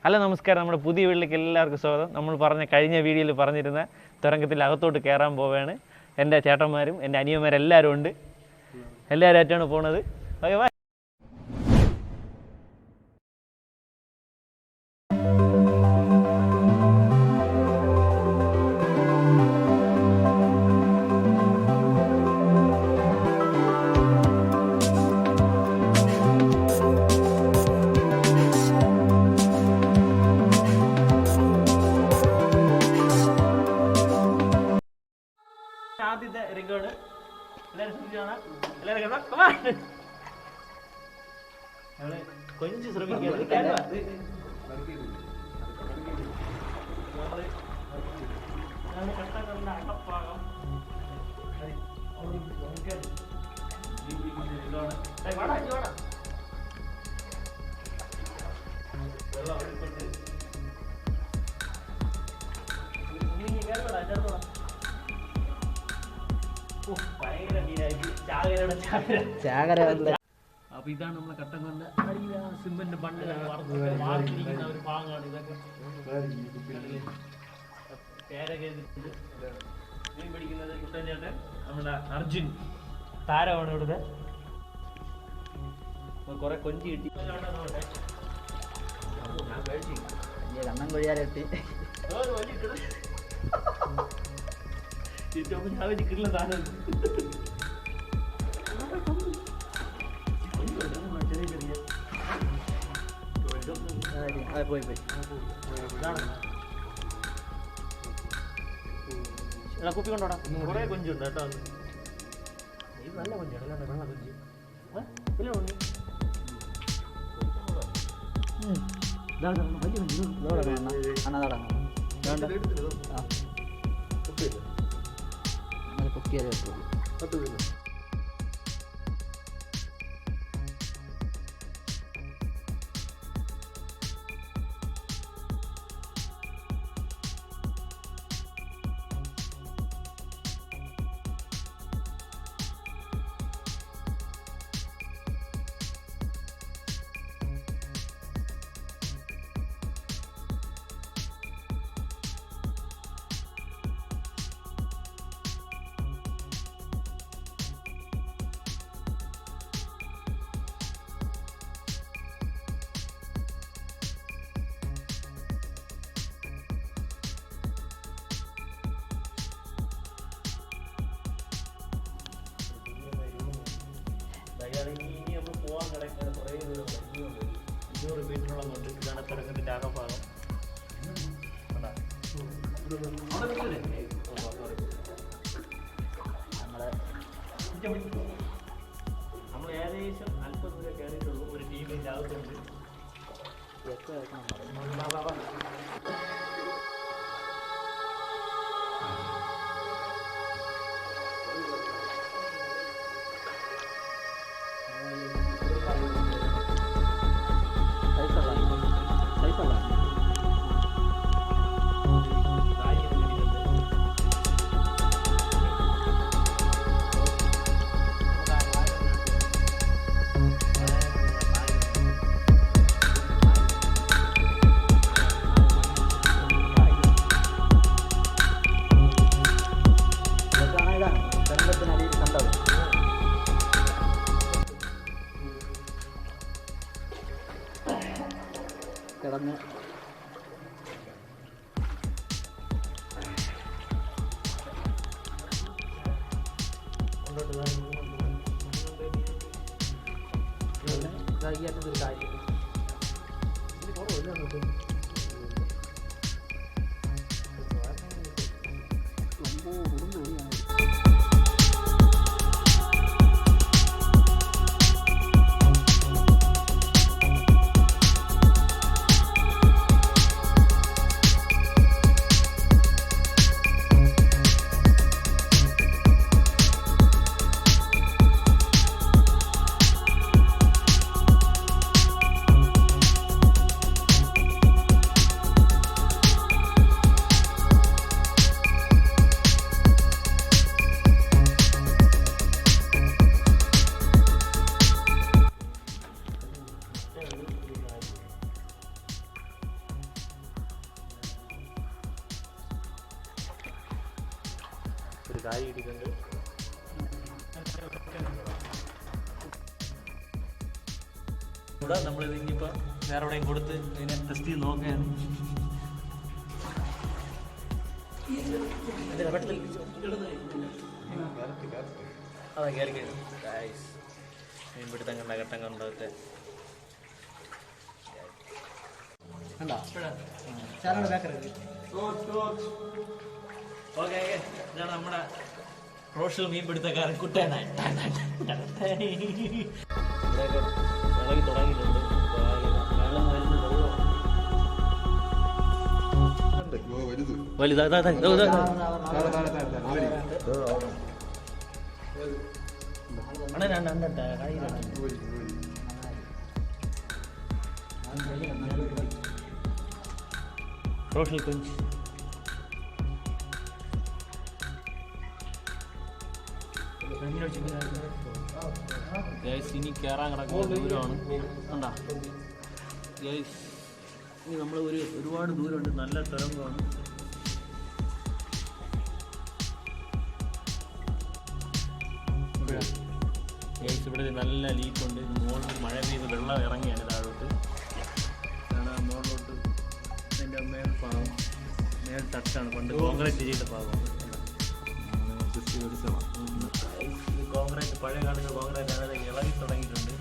Hello നമസ്കാരം, നമ്മുടെ പുതിയ വീട്ടിലേക്ക് എല്ലാവർക്കും സ്വാഗതം. നമ്മൾ കഴിഞ്ഞ വീഡിയോയിൽ പറഞ്ഞിരുന്ന തുരങ്കത്തിൽ അകത്തോട്ട് കയറാൻ പോവുകയാണ്. എൻ്റെ ചേട്ടന്മാരും എൻ്റെ അനിയന്മാരെല്ലാവരും ഉണ്ട്. എല്ലാവരും ആയിട്ടാണ് പോണത്. Okay, bye. ആദ്യത്തെ റിങ്ങോട് കൊഞ്ച് ശ്രമിക്കുകയാണ്. അകപ്പാകം അപ്പൊ ഇതാണ് നമ്മളെ കട്ടൻ കൊണ്ട് സിമെന്റ് ബണ്ട് വാർത്തിരിക്കുന്ന ഒരു ഭാഗമാണ് ഇതൊക്കെ. പേരൊക്കെ മീൻ പിടിക്കുന്നത് കുട്ടൻ ചേട്ടൻ, നമ്മുടെ അർജുൻ താരമാണ് ഇവിടുത്തെ. കുറെ കൊഞ്ചി കിട്ടി. കണ്ണൻ കൊഴിയാലെത്തി ഞാൻ കിട്ടില്ല സാധനം. പോയി പോയി കുപ്പി കൊണ്ടോടാ. കുറെ കൊഞ്ചുണ്ട് കേട്ടോ. ഇത് നല്ല കൊഞ്ചാണ്, വെള്ള കൊഞ്ച്. വലിയ കൊഞ്ച് പൊക്കിയാലേ പറ്റുള്ളൂ. ഇനി നമ്മൾ പോകാൻ കിടക്കുന്ന കുറേ ദൂരം 500 മീറ്ററോളം കൊണ്ട്. ഇതാണ് തുരങ്കത്തിൻ്റെ അകഭാഗം. നമ്മൾ ഏകദേശം അല്പം ദൂരം കയറിയിട്ടുള്ളൂ. ഒരു ടീമിൻ്റെ അകത്തുണ്ട്. കിടന്ന് ഇതാക്കിയാറ്റൊരു കാര്യം ഒരു കാര്യം ഇട്ടിട്ടുണ്ട്. ഇവിടെ നമ്മളിത് ഇനിയിപ്പോൾ വേറെ എവിടെയും കൊടുത്ത് ഇതിനെ ടെസ്റ്റ് ചെയ്ത് നോക്കുകയാണ്. അതാ കയറി മീൻപിടുത്തം കണ്ട ഘട്ടം കണ്ടൊക്കെ ഓക്കെ. ഇതാണ് നമ്മുടെ പ്രൊഫഷണൽ മീൻപിടുത്തക്കാരൻ കുട്ടേനായി. ഇവിടെയൊക്കെ ഇളകി തുടങ്ങിയിട്ടുണ്ട്. വെള്ളം വരുന്നത് വലുതാ. സോഷ്യൽ കൊഞ്ച് ഗൈസ്, ഇനി കയറാൻ കിടക്കുന്ന ദൂരമാണ്. കണ്ടാ ഗൈസ്, ഇനി നമ്മൾ ഒരുപാട് ദൂരമുണ്ട്. നല്ല തുരങ്കമാണ്. ഗൈസ്, ഇവിടെ നല്ല ലീക്കുണ്ട്. മുകളിൽ മഴ പെയ്ത് വെള്ളം ഇറങ്ങിയാണ് താഴോട്ട്. കാരണം മുകളിലോട്ട് അതിൻ്റെ മേൽഭാഗം മേൽ തട്ടാണ്. പണ്ട് കോൺക്രീറ്റ് ചെയ്ത ഭാഗമാണ്. കോൺക്രീറ്റ് പഴയ കാണുന്ന കോൺക്രീറ്റ് ആണ്. ഇളകി തുടങ്ങിയിട്ടുണ്ട്.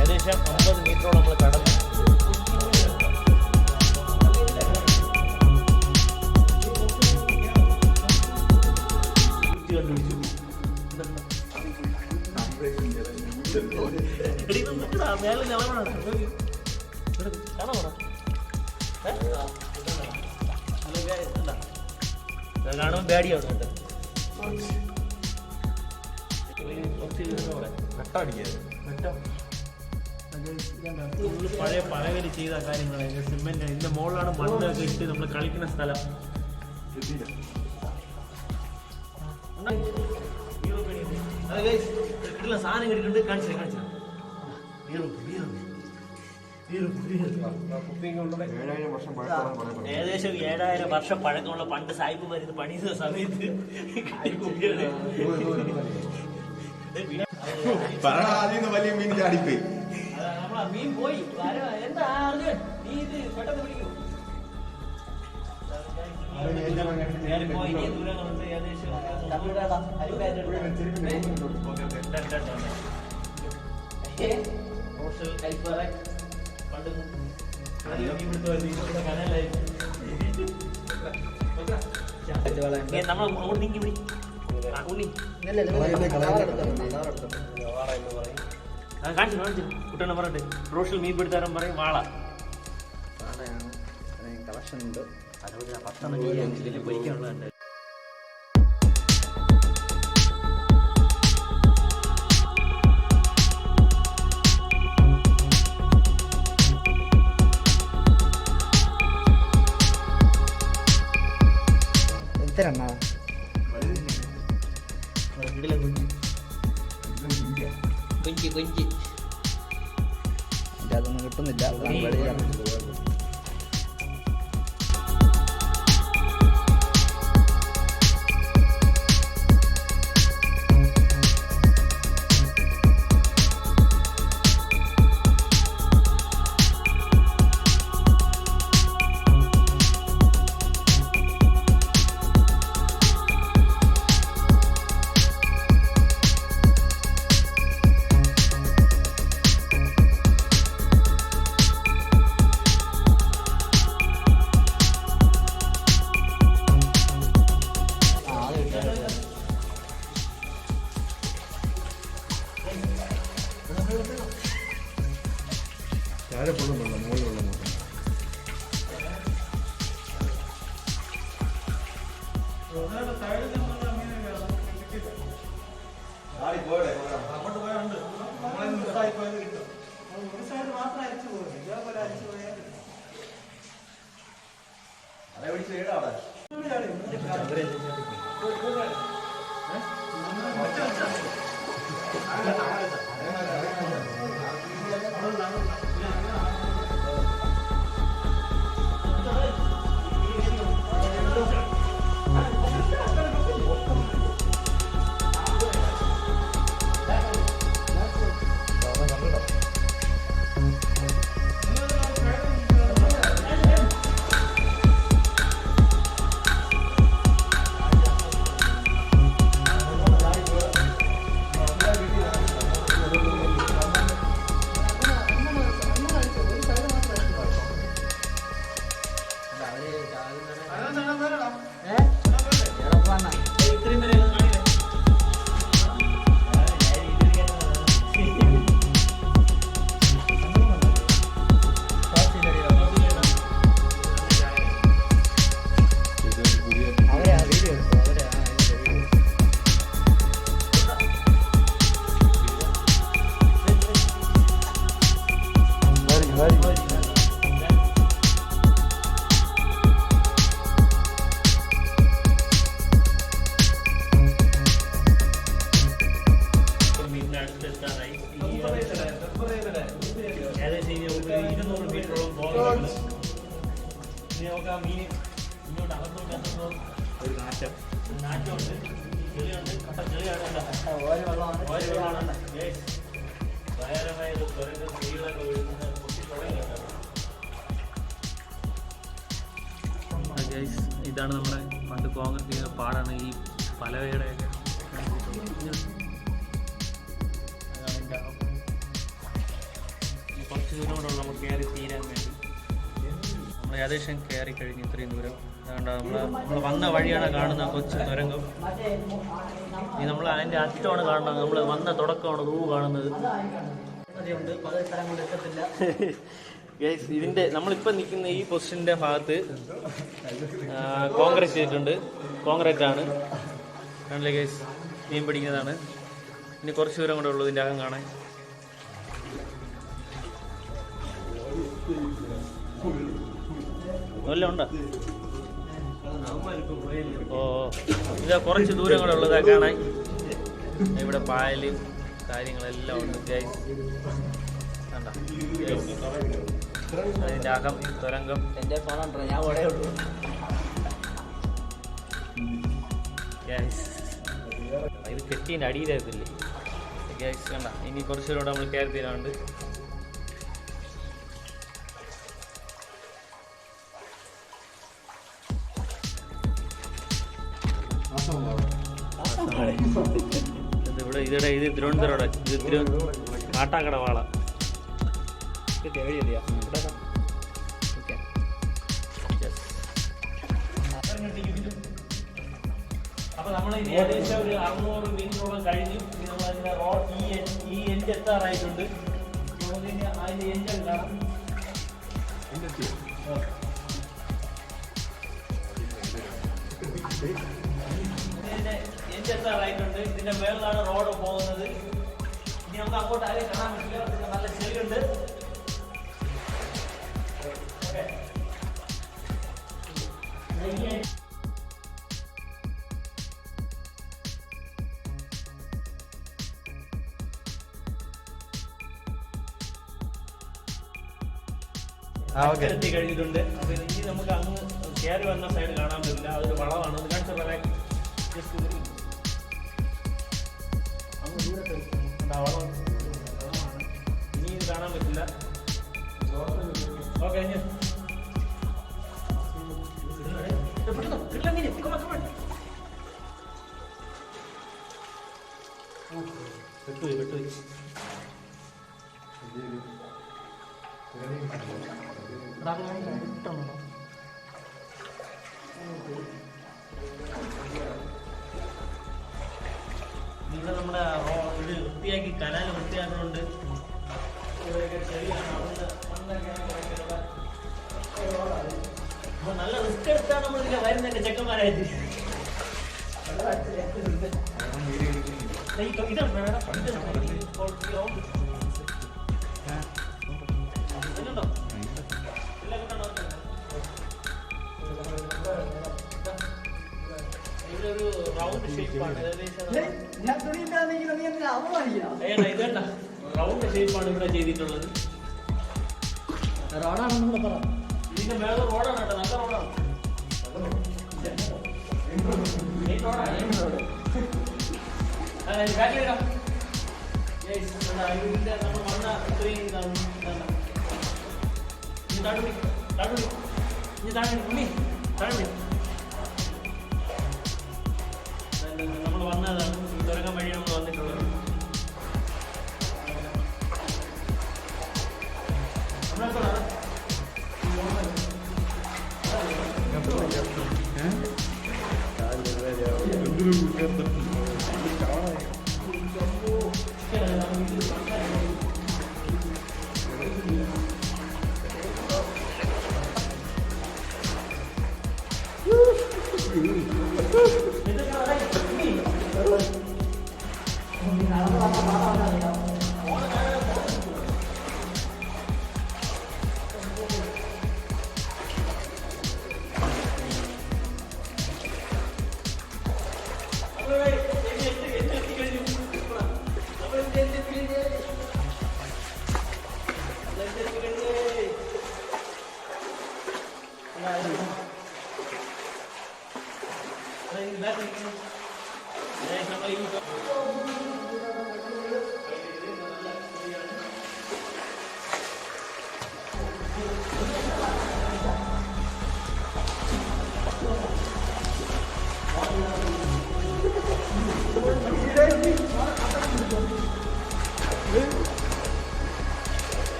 ഏകദേശം 50 മീറ്ററോളം നമ്മൾ കടന്നു. മേലെ നിലവണോ കാണുമ്പോൾ പേടിയാണ്. പഴയ പഴകല് ചെയ്ത കാര്യങ്ങൾ സിമെന്റ്. ഇതിന്റെ മുകളിലാണ് മണ്ണൊക്കെ ഇട്ട് നമ്മൾ കളിക്കുന്ന സ്ഥലം. കിട്ടുന്ന സാധനം കിട്ടിയിട്ടുണ്ട്. കാണിച്ചു ഏകദേശം 7000 വർഷം പഴക്കമുള്ള പണ്ട് സായിപ്പ് വരുന്ന പണി ചെയ്ത സമയത്ത് വലിയ മീൻ ചാടിപ്പോയി. നമ്മളാ മീൻ പോയി. എന്താ നീ ഇത് പെട്ടെന്ന് പിടിക്കൂ. പോയി ദൂരങ്ങളുണ്ട്. ഏകദേശം പണ്ട് നമ്മൾ അങ്ങോട്ട് നീങ്ങി പിടി. കാണിച്ചു കുട്ടനെ പറഞ്ഞിട്ട് പ്രൊഫഷണൽ മീൻ പിടുത്താരം പറയും വാള. കളക്ഷൻ ഉണ്ട്. അതുപോലെ 10 പൊരിക്കാനുള്ളതുണ്ട്. കൊഞ്ച് അതൊന്നും കിട്ടുന്നില്ല. താഴെ പൊള്ളുന്നുണ്ടോ? മുകളിലുള്ള നോക്കാം. അങ്ങോട്ട് പോയുണ്ട്. ഒരു സൈഡ് മാത്രം അരിച്ചു പോകും. ഇതേപോലെ അരിച്ചു പോയാൽ അതെ പിടിച്ച് വീടാ അവിടെ. ഇതാണ് നമ്മുടെ പണ്ട് കോൺക്രീറ്റ് ചെയ്ത പാടാണ് ഈ പലവയുടെയൊക്കെ. കുറച്ച് ദൂരം കൂടെ നമ്മൾ കയറി തീരാൻ വേണ്ടി നമ്മൾ ഏകദേശം കയറി കഴിഞ്ഞ് ഇത്രയും ദൂരം. അതുകൊണ്ട് നമ്മൾ വന്ന വഴിയാണ് കാണുന്ന കൊച്ചു തുരങ്കം. ഇനി നമ്മൾ അതിൻ്റെ അറ്റമാണ് കാണുന്നത്. നമ്മൾ വന്ന തുടക്കമാണ് റൂ കാണുന്നത്. ഇതിൻ്റെ നമ്മളിപ്പോൾ നിൽക്കുന്ന ഈ പൊസിഷൻ്റെ ഭാഗത്ത് കോൺക്രീറ്റ് ചെയ്തിട്ടുണ്ട്. കോൺക്രീറ്റ് ആണ് കണ്ടില്ലേ ഗൈസ്, മീൻ പിടിക്കുന്നതാണ്. ഇനി കുറച്ച് ദൂരം കൂടെ ഉള്ളൂ ഇതിൻ്റെ അകം കാണാൻ. വല്ല ഉണ്ടോ? ഓ, ഇത് കുറച്ച് ദൂരം കൂടെ ഉള്ളതാ കാണാൻ. ഇവിടെ പായലും കാര്യങ്ങളെല്ലാം ഉണ്ട് ഗൈസ്. കണ്ട അതിൻ്റെ അകം തുരങ്കം. എൻ്റെ ഫോണുണ്ടോ? ഞാൻ ഇവിടെ ഉള്ളൂ. ഗ്യാസ് ഇത് കെട്ടീൻ്റെ അടിയിലായിരുന്നില്ലേ ഗ്യാസ്. കണ്ട ഇനി കുറച്ചുകൂടെ നമ്മൾ കയറി തീരാറുണ്ട്. ഇവിടെ ഇത് തിരുവനന്തപുരം. ഇത് കാട്ടാക്കട വാള. അപ്പൊ നമ്മൾ ഏകദേശം ഒരു 600 മീറ്ററോളം കഴിഞ്ഞു. നമ്മൾ അതിന്റെ റോഡ് ഈ എൻഡ് എത്താറായിട്ടുണ്ട്. അതിന്റെ എൻഡ് കാണാം. എത്താറായിട്ടുണ്ട്. ഇതിന്റെ മേളിലാണ് റോഡ് പോകുന്നത്. ഇനി നമുക്ക് അങ്ങോട്ട് ആരെയും കാണാൻ പറ്റില്ല. നല്ല ചെളിയുണ്ട്. എത്തി കഴിഞ്ഞിട്ടുണ്ട്. അപ്പൊ ഇനി നമുക്ക് അങ്ങ് കയറി വന്ന സൈഡ് കാണാൻ പറ്റില്ല. അതൊരു വളവാണ്. അത് കാണിച്ചോളാം. ഇനി ഇത് കാണാൻ പറ്റില്ല. ഓക്കെ പെട്ടുപോയി. ഇവിടെ നമ്മുടെ ഇത് വൃത്തിയാക്കി കനാല് വൃത്തിയാക്കുന്നുണ്ട്. നല്ല റിസ്ക് എടുത്താണ് നമ്മൾ ഇതിലെ വരുന്നതിന്റെ ചെക്കന്മാരായിട്ട്. ഇതൊരു റൗണ്ട് ഷേപ്പാണ്. റൗണ്ട് ഷേപ്പാണ് ഇവിടെ ചെയ്തിട്ടുള്ളത്. റോഡാണെന്ന് പറ. ഇതിന്റെ മേലെ റോഡാണ് കേട്ടോ, നല്ല റോഡാണ്. നമ്മൾ വന്ന ഇത്രയും ഇതാണ്. നമ്മൾ വന്നതാണ്, ഈ തുരങ്കം വഴി നമ്മൾ വന്നിട്ടുള്ളത്.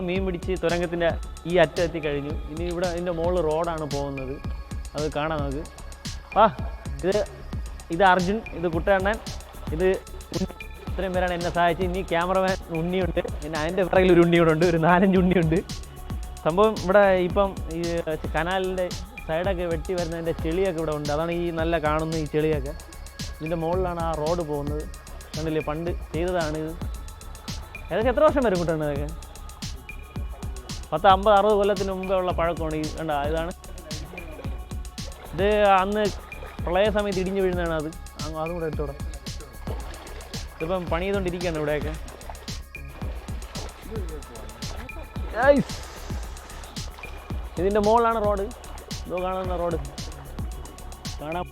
മീൻ പിടിച്ച് തുരങ്കത്തിൻ്റെ ഈ അറ്റെത്തി കഴിഞ്ഞു. ഇനി ഇവിടെ ഇതിൻ്റെ മുകളിൽ റോഡാണ് പോകുന്നത്, അത് കാണാം നമുക്ക്. ഇത് അർജുൻ, ഇത് കുട്ടണ്ണൻ, ഇത് ഇത്രയും പേരാണ് എന്നെ സഹായിച്ച്. ഇനി ക്യാമറമാൻ ഉണ്ണിയുണ്ട്, പിന്നെ അതിൻ്റെ പിറകിൽ ഒരു ഉണ്ണിയോടുണ്ട്, ഒരു 4-5 ഉണ്ണിയുണ്ട്. സംഭവം ഇവിടെ ഇപ്പം ഈ കനാലിൻ്റെ സൈഡൊക്കെ വെട്ടി വരുന്നതിൻ്റെ ചെളിയൊക്കെ ഇവിടെ ഉണ്ട്, അതാണ് ഈ നല്ല കാണുന്ന ഈ ചെളിയൊക്കെ. ഇതിൻ്റെ മുകളിലാണ് ആ റോഡ് പോകുന്നത്, കണ്ടില്ലേ? പണ്ട് ചെയ്തതാണ് ഇത്. ഏതൊക്കെ എത്ര വർഷം വരും കുട്ടണ്ണ? ഇതൊക്കെ 50-60 കൊല്ലത്തിന് മുമ്പേ ഉള്ള പഴക്കമാണ്. ഈ കണ്ട, ഇതാണ് ഇത്. അന്ന് പ്രളയ സമയത്ത് ഇടിഞ്ഞു വീഴുന്നതാണ് അത്. അതും കൂടെ എടുത്തോടെ. ഇതിപ്പം പണി ചെയ്തുകൊണ്ടിരിക്കുകയാണ് ഇവിടെയൊക്കെ. ഇതിൻ്റെ മുകളിലാണ് റോഡ്, ഇതോ കാണുന്ന റോഡ് കാണാം.